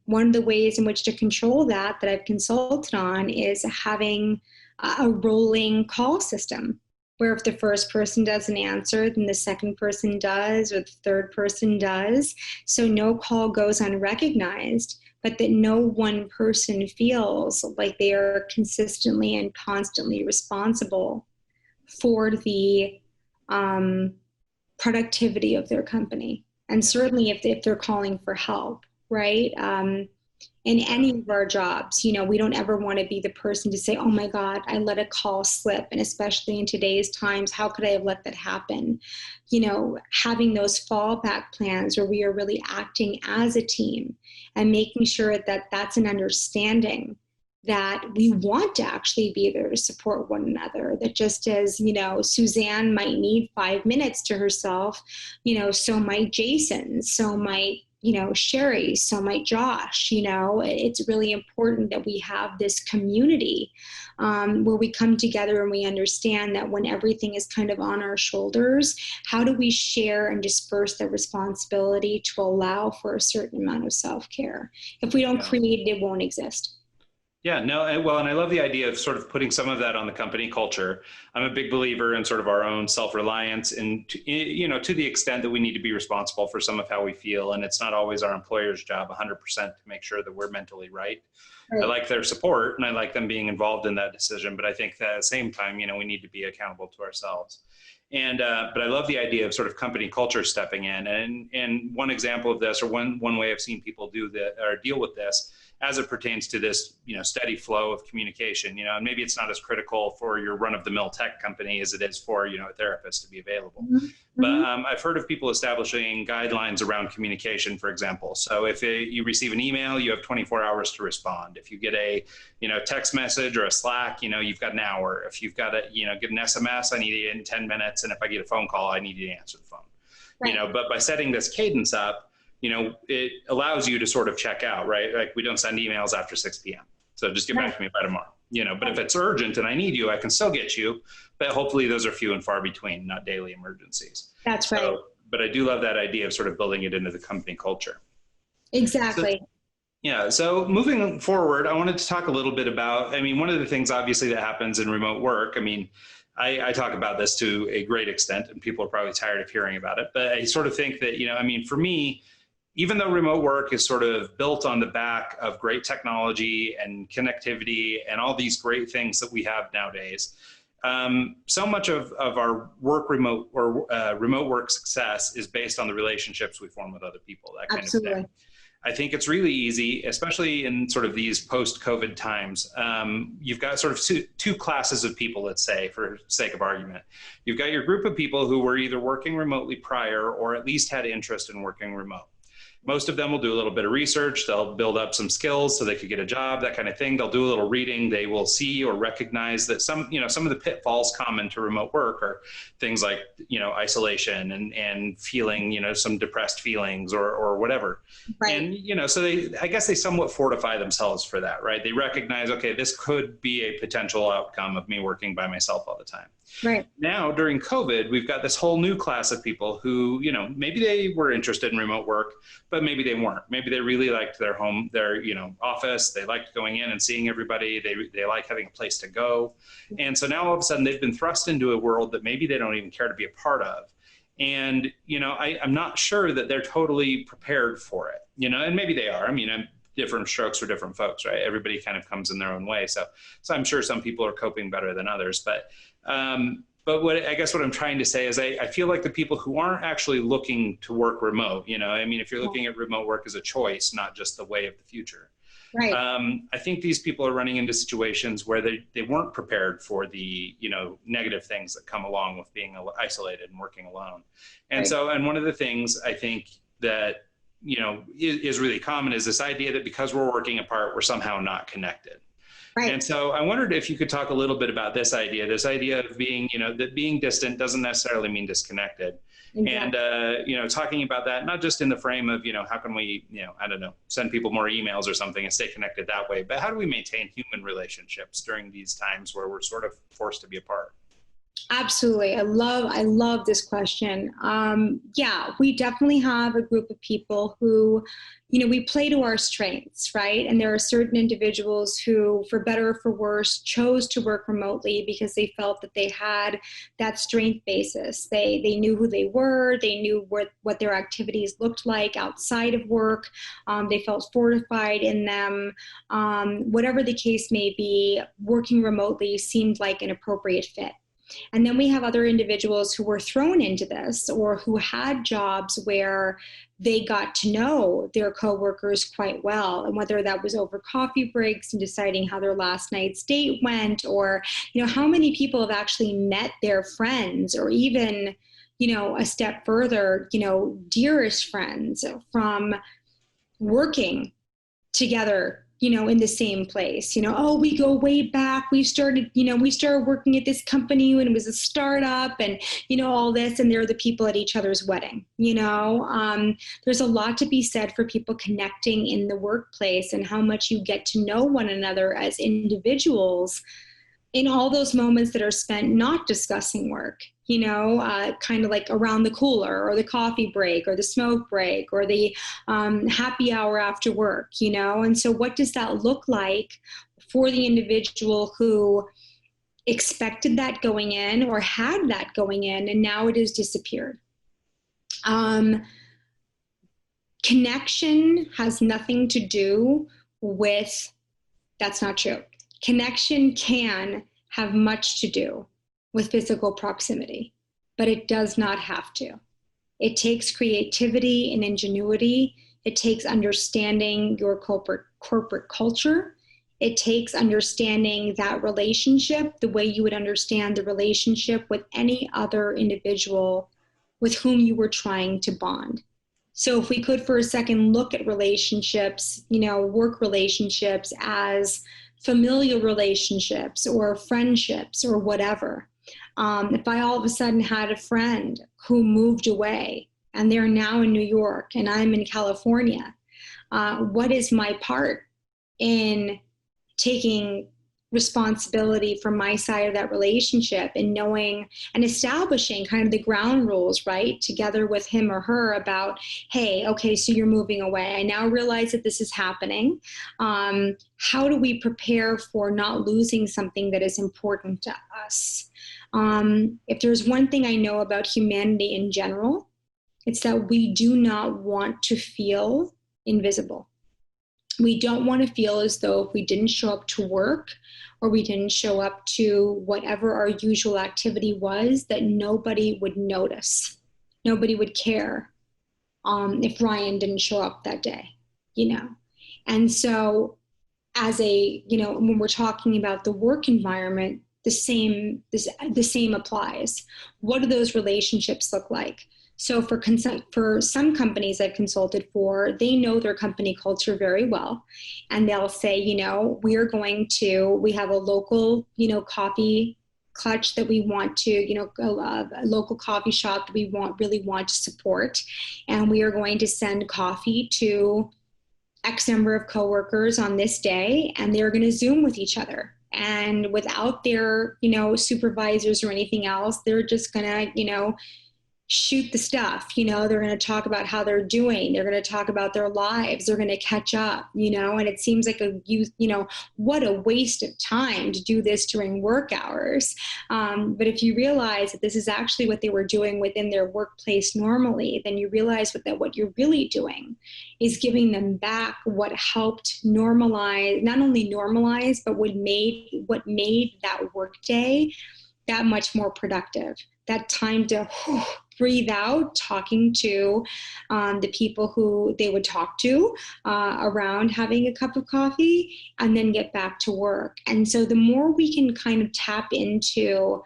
one of the ways in which to control that I've consulted on is having a rolling call system, where if the first person doesn't answer, then the second person does, or the third person does. So no call goes unrecognized, but that no one person feels like they are consistently and constantly responsible for the productivity of their company. And certainly if they're calling for help, right? In any of our jobs, we don't ever want to be the person to say, oh my God, I let a call slip. And especially in today's times, how could I have let that happen? Having those fallback plans where we are really acting as a team and making sure that that's an understanding that we want to actually be there to support one another. That just as, Suzanne might need 5 minutes to herself, so might Jason, so might Sherry, so might Josh. It's really important that we have this community where we come together and we understand that when everything is kind of on our shoulders, how do we share and disperse the responsibility to allow for a certain amount of self-care? If we don't create it, it won't exist. Yeah, no, well, and I love the idea of sort of putting some of that on the company culture. I'm a big believer in sort of our own self-reliance and, to the extent that we need to be responsible for some of how we feel. And it's not always our employer's job 100% to make sure that we're mentally right. I like their support and I like them being involved in that decision. But I think that at the same time, we need to be accountable to ourselves. And but I love the idea of sort of company culture stepping in. And one example of this, or one way I've seen people do that or deal with this, as it pertains to this, steady flow of communication, and maybe it's not as critical for your run-of-the-mill tech company as it is for, a therapist to be available. Mm-hmm. But I've heard of people establishing guidelines around communication, for example. So if you receive an email, you have 24 hours to respond. If you get a, text message or a Slack, you've got an hour. If you've got get an SMS, I need it in 10 minutes. And if I get a phone call, I need you to answer the phone. Right. But by setting this cadence up, it allows you to sort of check out, right? Like we don't send emails after 6 p.m. So just get back to me by tomorrow, but if it's urgent and I need you, I can still get you, but hopefully those are few and far between, not daily emergencies. That's right. So, but I do love that idea of sort of building it into the company culture. Exactly. So moving forward, I wanted to talk a little bit about, one of the things obviously that happens in remote work, I talk about this to a great extent and people are probably tired of hearing about it, but I sort of think that, for me, even though remote work is sort of built on the back of great technology and connectivity and all these great things that we have nowadays, so much of our remote work success is based on the relationships we form with other people, that kind Absolutely. of thing. I think it's really easy, especially in sort of these post-COVID times. You've got sort of two classes of people, let's say, for sake of argument. You've got your group of people who were either working remotely prior or at least had interest in working remote. Most of them will do a little bit of research. They'll build up some skills so they could get a job, that kind of thing. They'll do a little reading. They will see or recognize that some of the pitfalls common to remote work are things like, isolation and feeling, some depressed feelings or whatever. Right. And, so I guess they somewhat fortify themselves for that, right? They recognize, okay, this could be a potential outcome of me working by myself all the time. Right. Now, during COVID, we've got this whole new class of people who, maybe they were interested in remote work, but maybe they weren't. Maybe they really liked their home, their, office. They liked going in and seeing everybody. They like having a place to go. And so now all of a sudden they've been thrust into a world that maybe they don't even care to be a part of. And, I'm not sure that they're totally prepared for it, and maybe they are. Different strokes for different folks, right? Everybody kind of comes in their own way. So I'm sure some people are coping better than others, but But I guess what I'm trying to say is I feel like the people who aren't actually looking to work remote, I mean, if you're looking at remote work as a choice, not just the way of the future. Right. I think these people are running into situations where they weren't prepared for the, negative things that come along with being isolated and working alone. And right. so, and one of the things I think that, is really common is this idea that because we're working apart, we're somehow not connected. Right. And so I wondered if you could talk a little bit about this idea of being, that being distant doesn't necessarily mean disconnected. Exactly. And, talking about that, not just in the frame of, how can we, I don't know, send people more emails or something and stay connected that way, but how do we maintain human relationships during these times where we're sort of forced to be apart? Absolutely. I love this question. Yeah, we definitely have a group of people who, we play to our strengths, right? And there are certain individuals who, for better or for worse, chose to work remotely because they felt that they had that strength basis. They knew who they were. They knew what their activities looked like outside of work. They felt fortified in them. Whatever the case may be, working remotely seemed like an appropriate fit. And then we have other individuals who were thrown into this or who had jobs where they got to know their coworkers quite well. And whether that was over coffee breaks and deciding how their last night's date went, or, how many people have actually met their friends, or even, a step further, dearest friends from working together, in the same place, we go way back. We started working at this company when it was a startup and, all this, and they're the people at each other's wedding, there's a lot to be said for people connecting in the workplace and how much you get to know one another as individuals in all those moments that are spent not discussing work, kind of like around the cooler or the coffee break or the smoke break or the happy hour after work, And so what does that look like for the individual who expected that going in or had that going in and now it has disappeared? Connection has nothing to do with, that's not true. Connection can have much to do with physical proximity, but it does not have to. It takes creativity and ingenuity. It takes understanding your corporate culture. It takes understanding that relationship the way you would understand the relationship with any other individual with whom you were trying to bond. So if we could for a second look at relationships, work relationships as familial relationships or friendships or whatever. If I all of a sudden had a friend who moved away and they're now in New York and I'm in California, what is my part in taking responsibility for my side of that relationship and knowing and establishing kind of the ground rules, right, together with him or her about, hey, okay, so you're moving away. I now realize that this is happening. How do we prepare for not losing something that is important to us? If there's one thing I know about humanity in general, it's that we do not want to feel invisible. We don't want to feel as though if we didn't show up to work or we didn't show up to whatever our usual activity was, that nobody would notice. Nobody would care if Ryan didn't show up that day, And so as when we're talking about the work environment, the same applies. What do those relationships look like? So for some companies I've consulted for, they know their company culture very well. And they'll say, we have a local, coffee clutch that we want to, a local coffee shop that we really want to support. And we are going to send coffee to X number of coworkers on this day, and they're going to Zoom with each other. And without their, supervisors or anything else, they're just going to, shoot the stuff, they're going to talk about how they're doing. They're going to talk about their lives. They're going to catch up, and it seems like what a waste of time to do this during work hours. But if you realize that this is actually what they were doing within their workplace normally, then you realize that what you're really doing is giving them back what helped normalize, not only normalize, but what made that work day that much more productive. That time to breathe out, talking to the people who they would talk to around having a cup of coffee, and then get back to work. And so the more we can kind of tap into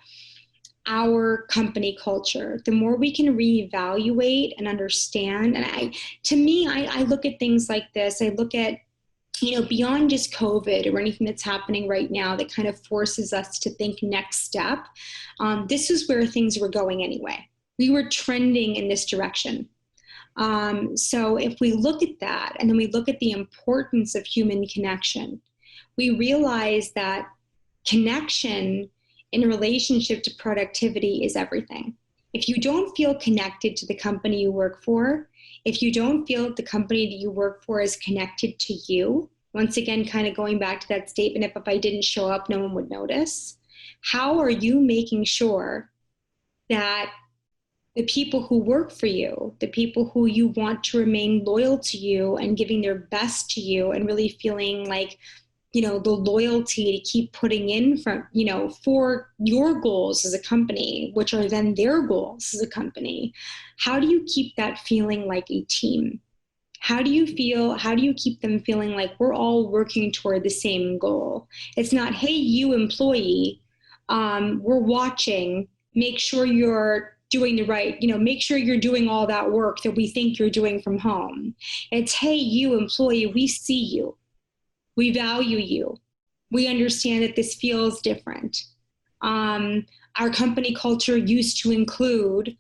our company culture, the more we can reevaluate and understand. And I look at things like this. I look at, beyond just COVID or anything that's happening right now that kind of forces us to think next step. This is where things were going anyway. We were trending in this direction. So if we look at that, and then we look at the importance of human connection, we realize that connection in relationship to productivity is everything. If you don't feel connected to the company you work for, if you don't feel the company that you work for is connected to you, once again, kind of going back to that statement, if I didn't show up, no one would notice. How are you making sure that the people who work for you, the people who you want to remain loyal to you and giving their best to you and really feeling like, the loyalty to keep putting in for your goals as a company, which are then their goals as a company, how do you keep that feeling like a team? How do you keep them feeling like we're all working toward the same goal? It's not, hey, you employee, we're watching, make sure you're doing the right, make sure you're doing all that work that we think you're doing from home. It's, hey, you employee, we see you. We value you. We understand that this feels different. Our company culture used to include,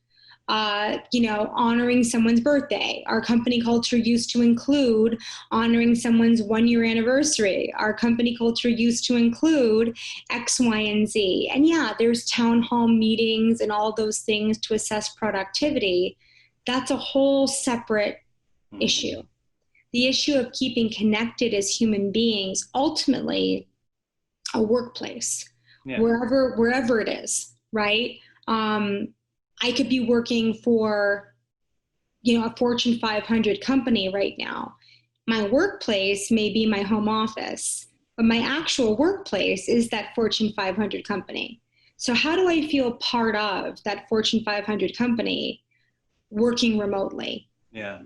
honoring someone's birthday. Our company culture used to include honoring someone's 1-year anniversary. Our company culture used to include X, Y, and Z. And yeah, there's town hall meetings and all those things to assess productivity. That's a whole separate issue. The issue of keeping connected as human beings, ultimately a workplace, wherever it is, right? I could be working for, a Fortune 500 company right now. My workplace may be my home office, but my actual workplace is that Fortune 500 company. So how do I feel part of that Fortune 500 company working remotely? Yeah.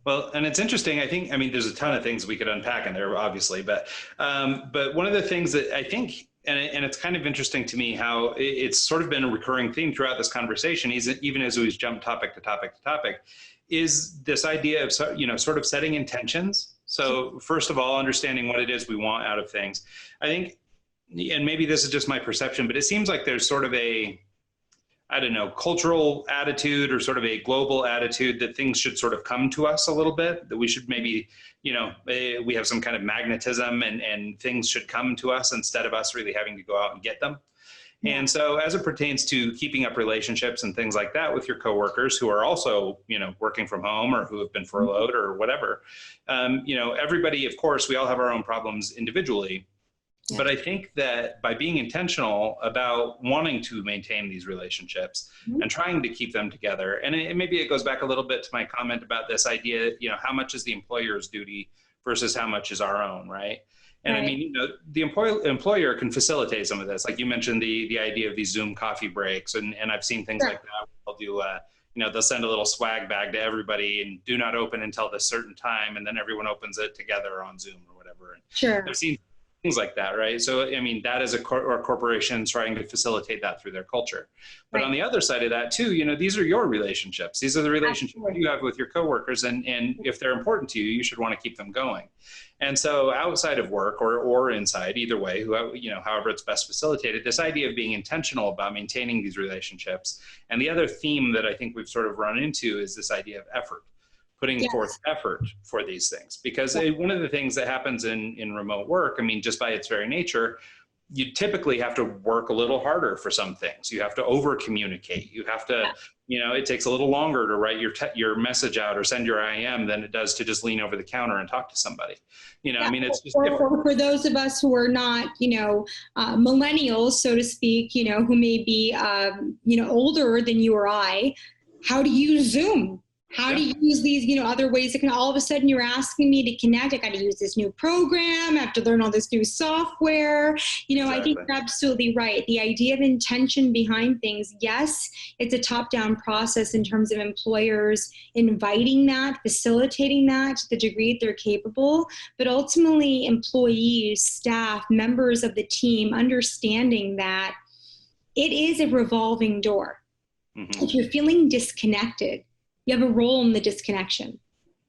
Well, and it's interesting. There's a ton of things we could unpack in there, obviously, but one of the things that I think, and it's kind of interesting to me how it's sort of been a recurring theme throughout this conversation, even as we jump topic to topic to topic, is this idea of, sort of setting intentions. So first of all, understanding what it is we want out of things. I think, and maybe this is just my perception, but it seems like there's sort of a, cultural attitude or sort of a global attitude that things should sort of come to us a little bit, that we should maybe, we have some kind of magnetism and things should come to us instead of us really having to go out and get them. Yeah. And so as it pertains to keeping up relationships and things like that with your coworkers who are also, working from home or who have been furloughed or whatever, everybody, of course, we all have our own problems individually. Yeah. But I think that by being intentional about wanting to maintain these relationships and trying to keep them together, and maybe it goes back a little bit to my comment about this idea, how much is the employer's duty versus how much is our own, right? And right. The employer can facilitate some of this. Like you mentioned, the idea of these Zoom coffee breaks, and I've seen things like that. They'll do, they'll send a little swag bag to everybody and do not open until this certain time, and then everyone opens it together on Zoom or whatever. And sure. I've seen things like that, right? So, that is a corporation trying to facilitate that through their culture. But right. On the other side of that too, these are your relationships. These are the relationships you have with your coworkers, and if they're important to you, you should want to keep them going. And so outside of work or inside, either way, however it's best facilitated, this idea of being intentional about maintaining these relationships. And the other theme that I think we've sort of run into is this idea of effort. Putting forth effort for these things, because one of the things that happens in remote work, just by its very nature, you typically have to work a little harder for some things. You have to over communicate. You have to, it takes a little longer to write your message out or send your IM than it does to just lean over the counter and talk to somebody. It's just or for those of us who are not, millennials, so to speak, who may be, older than you or I, how to use Zoom. How to use these, other ways that can, all of a sudden you're asking me to connect. I got to use this new program. I have to learn all this new software. I think you're absolutely right. The idea of intention behind things, yes, it's a top-down process in terms of employers inviting that, facilitating that to the degree that they're capable, but ultimately employees, staff, members of the team understanding that it is a revolving door. If you're feeling disconnected, you have a role in the disconnection.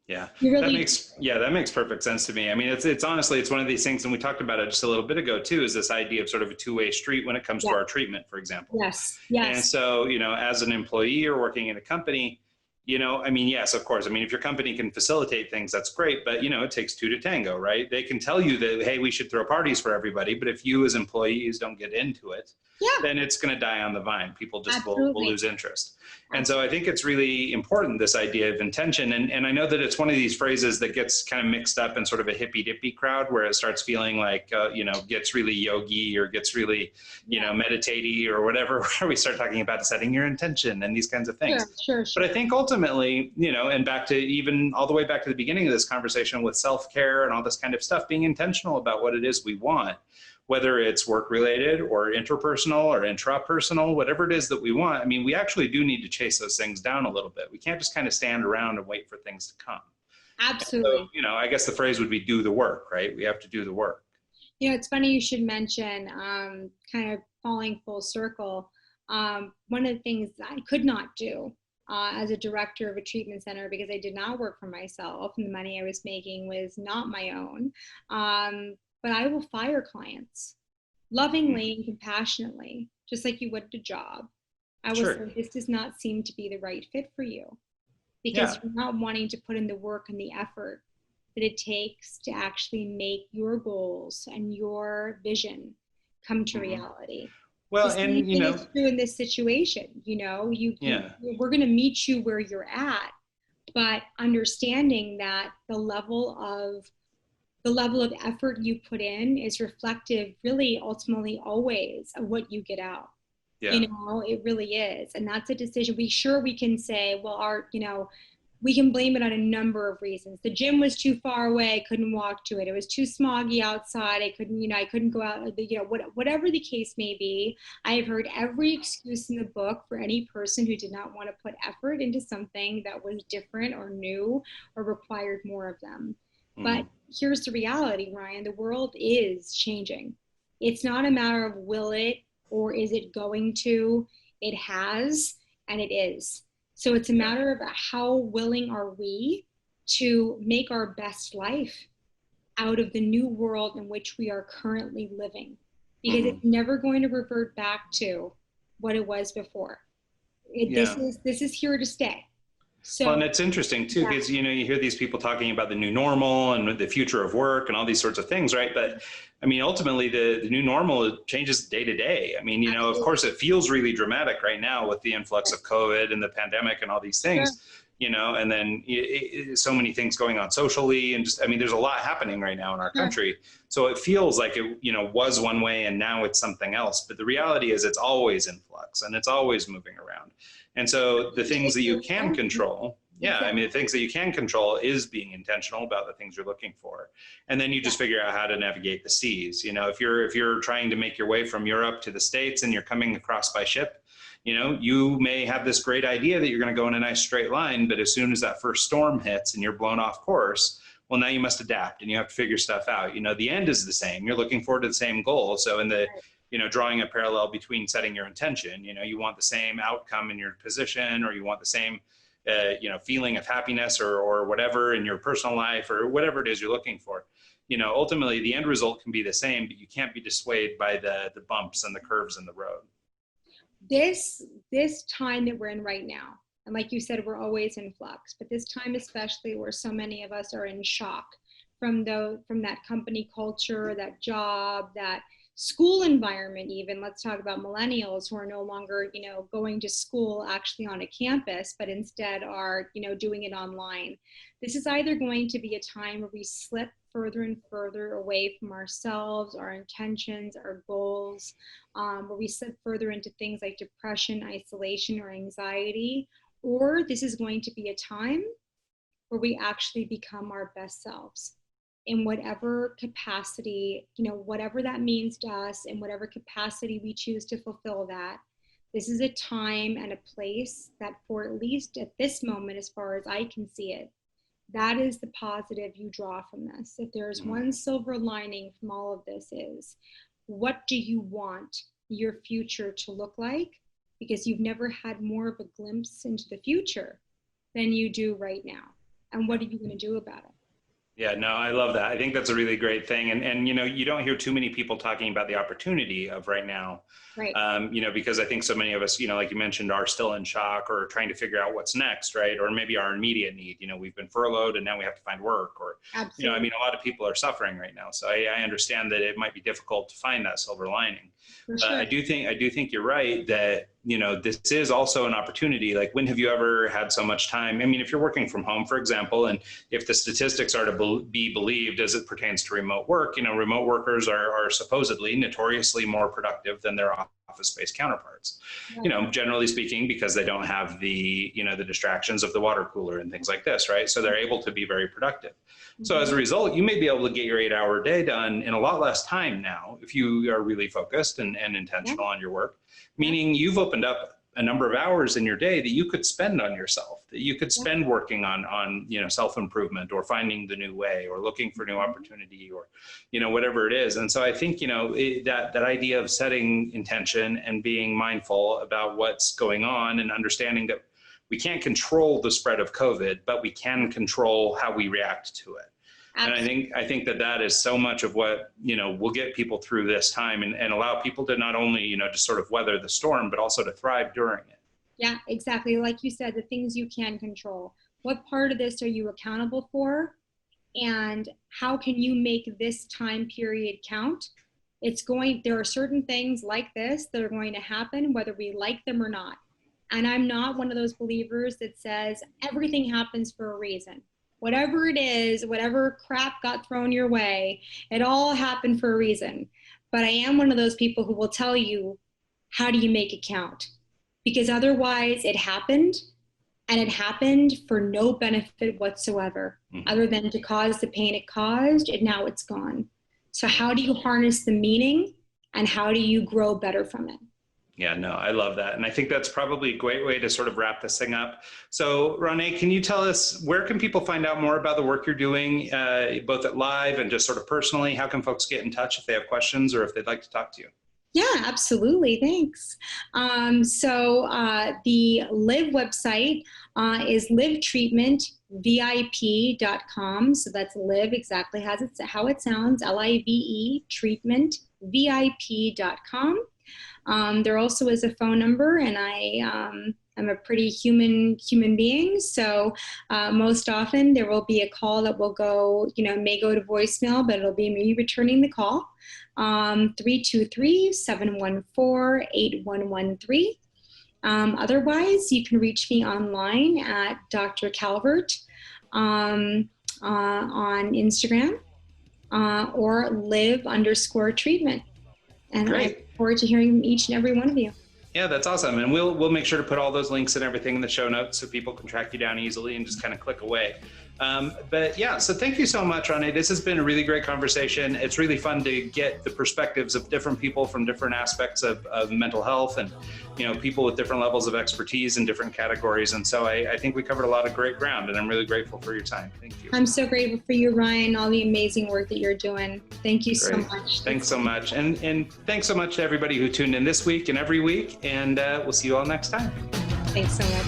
Yeah, really, that makes perfect sense to me. I mean, it's honestly, it's one of these things, and we talked about it just a little bit ago too, is this idea of sort of a two-way street when it comes to our treatment, for example. Yes. And so, as an employee or working in a company, yes, of course. I mean, if your company can facilitate things, that's great, but it takes two to tango, right? They can tell you that, hey, we should throw parties for everybody, but if you as employees don't get into it, then it's going to die on the vine. People just will lose interest. And so I think it's really important, this idea of intention. And I know that it's one of these phrases that gets kind of mixed up in sort of a hippy-dippy crowd where it starts feeling like, gets really yogi or gets really, meditatey or whatever, where we start talking about setting your intention and these kinds of things. Sure. But I think ultimately, and back to even all the way back to the beginning of this conversation with self-care and all this kind of stuff, being intentional about what it is we want, whether it's work-related or interpersonal or intrapersonal, whatever it is that we want. I mean, we actually do need to chase those things down a little bit. We can't just kind of stand around and wait for things to come. Absolutely. So, I guess the phrase would be do the work, right? We have to do the work. It's funny you should mention, kind of falling full circle. One of the things I could not do as a director of a treatment center, because I did not work for myself and the money I was making was not my own. But I will fire clients lovingly and compassionately, just like you would a job. I will say, this does not seem to be the right fit for you, because you're not wanting to put in the work and the effort that it takes to actually make your goals and your vision come to reality. Well, and it's true in this situation, we're going to meet you where you're at, but understanding that the level of effort you put in is reflective, really, ultimately, always of what you get out. It really is. And that's a decision. We can say, well, we can blame it on a number of reasons. The gym was too far away. I couldn't walk to it. It was too smoggy outside. I couldn't go out, whatever the case may be. I have heard every excuse in the book for any person who did not want to put effort into something that was different or new or required more of them. But here's the reality, Ryan, the world is changing. It's not a matter of will it or is it going to. It has, and it is. So it's a matter of how willing are we to make our best life out of the new world in which we are currently living, because it's never going to revert back to what it was before. This is here to stay. So, and it's interesting too, because you hear these people talking about the new normal and the future of work and all these sorts of things, right? But I mean, ultimately, the new normal changes day to day. I mean, of course, it feels really dramatic right now with the influx of COVID and the pandemic and all these things, and then so many things going on socially, and there's a lot happening right now in our country. So it feels like it, was one way and now it's something else. But the reality is it's always in flux and it's always moving around. And so the things that you can control, the things that you can control is being intentional about the things you're looking for. And then you just figure out how to navigate the seas. If you're trying to make your way from Europe to the States and you're coming across by ship, you may have this great idea that you're going to go in a nice straight line, but as soon as that first storm hits and you're blown off course, well, now you must adapt and you have to figure stuff out. The end is the same. You're looking forward to the same goal. So in the drawing a parallel between setting your intention, you want the same outcome in your position, or you want the same, feeling of happiness or whatever in your personal life, or whatever it is you're looking for. Ultimately the end result can be the same, but you can't be dissuaded by the bumps and the curves in the road. This time that we're in right now, and like you said, we're always in flux, but this time especially, where so many of us are in shock from that company culture, that job, that school environment. Even let's talk about millennials who are no longer going to school actually on a campus, but instead are doing it online. This is either going to be a time where we slip further and further away from ourselves, our intentions, our goals, where we slip further into things like depression, isolation, or anxiety, or this is going to be a time where we actually become our best selves in whatever capacity, whatever that means to us, in whatever capacity we choose to fulfill that. This is a time and a place that, for at least at this moment, as far as I can see it, that is the positive you draw from this. If there's one silver lining from all of this is, what do you want your future to look like? Because you've never had more of a glimpse into the future than you do right now. And what are you going to do about it? Yeah, no, I love that. I think that's a really great thing. And you don't hear too many people talking about the opportunity of right now. Right. Because I think so many of us, like you mentioned, are still in shock or trying to figure out what's next, right? Or maybe our immediate need, we've been furloughed and now we have to find work, or, Absolutely. a lot of people are suffering right now. So I understand that it might be difficult to find that silver lining. For sure. I do think you're right that, this is also an opportunity. Like, when have you ever had so much time? I mean, if you're working from home, for example, and if the statistics are to be believed as it pertains to remote work, remote workers are supposedly notoriously more productive than their office-based counterparts, Right. Generally speaking, because they don't have the, the distractions of the water cooler and things like this, right? So they're able to be very productive. So as a result, you may be able to get your 8-hour day done in a lot less time now if you are really focused and intentional on your work, meaning you've opened up a number of hours in your day that you could spend on yourself, that you could spend working on self-improvement or finding the new way or looking for new opportunity or, whatever it is. And so I think, that idea of setting intention and being mindful about what's going on and understanding that we can't control the spread of COVID, but we can control how we react to it. Absolutely. And I think that is so much of what, will get people through this time and allow people to not only, to sort of weather the storm, but also to thrive during it. Yeah, exactly. Like you said, the things you can control. What part of this are you accountable for? And how can you make this time period count? There are certain things like this that are going to happen, whether we like them or not. And I'm not one of those believers that says everything happens for a reason. Whatever it is, whatever crap got thrown your way, it all happened for a reason. But I am one of those people who will tell you, how do you make it count? Because otherwise it happened, and it happened for no benefit whatsoever, other than to cause the pain it caused, and now it's gone. So how do you harness the meaning, and how do you grow better from it? Yeah, no, I love that. And I think that's probably a great way to sort of wrap this thing up. So Ronaye, can you tell us, where can people find out more about the work you're doing, both at Live and just sort of personally? How can folks get in touch if they have questions or if they'd like to talk to you? Yeah, absolutely. Thanks. So the Live website is livetreatmentvip.com. So that's Live exactly how it sounds, LIVE treatment, VIP.com. There also is a phone number, and I'm a pretty human being. So most often there will be a call that will go, may go to voicemail, but it'll be me returning the call. 323-714-8113. Otherwise, you can reach me online at Dr. Calvert on Instagram or live_treatment. And Great. I look forward to hearing from each and every one of you. Yeah, that's awesome. And we'll make sure to put all those links and everything in the show notes so people can track you down easily and just kind of click away. But yeah, so thank you so much, Ronaye. This has been a really great conversation. It's really fun to get the perspectives of different people from different aspects of mental health and, people with different levels of expertise in different categories. And so I think we covered a lot of great ground, and I'm really grateful for your time. Thank you. I'm so grateful for you, Ryan, all the amazing work that you're doing. Thank you so much. Thanks so much. And thanks so much to everybody who tuned in this week and every week. And we'll see you all next time. Thanks so much.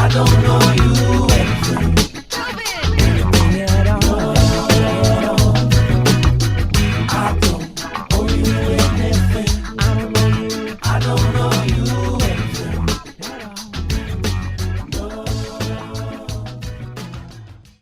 I don't know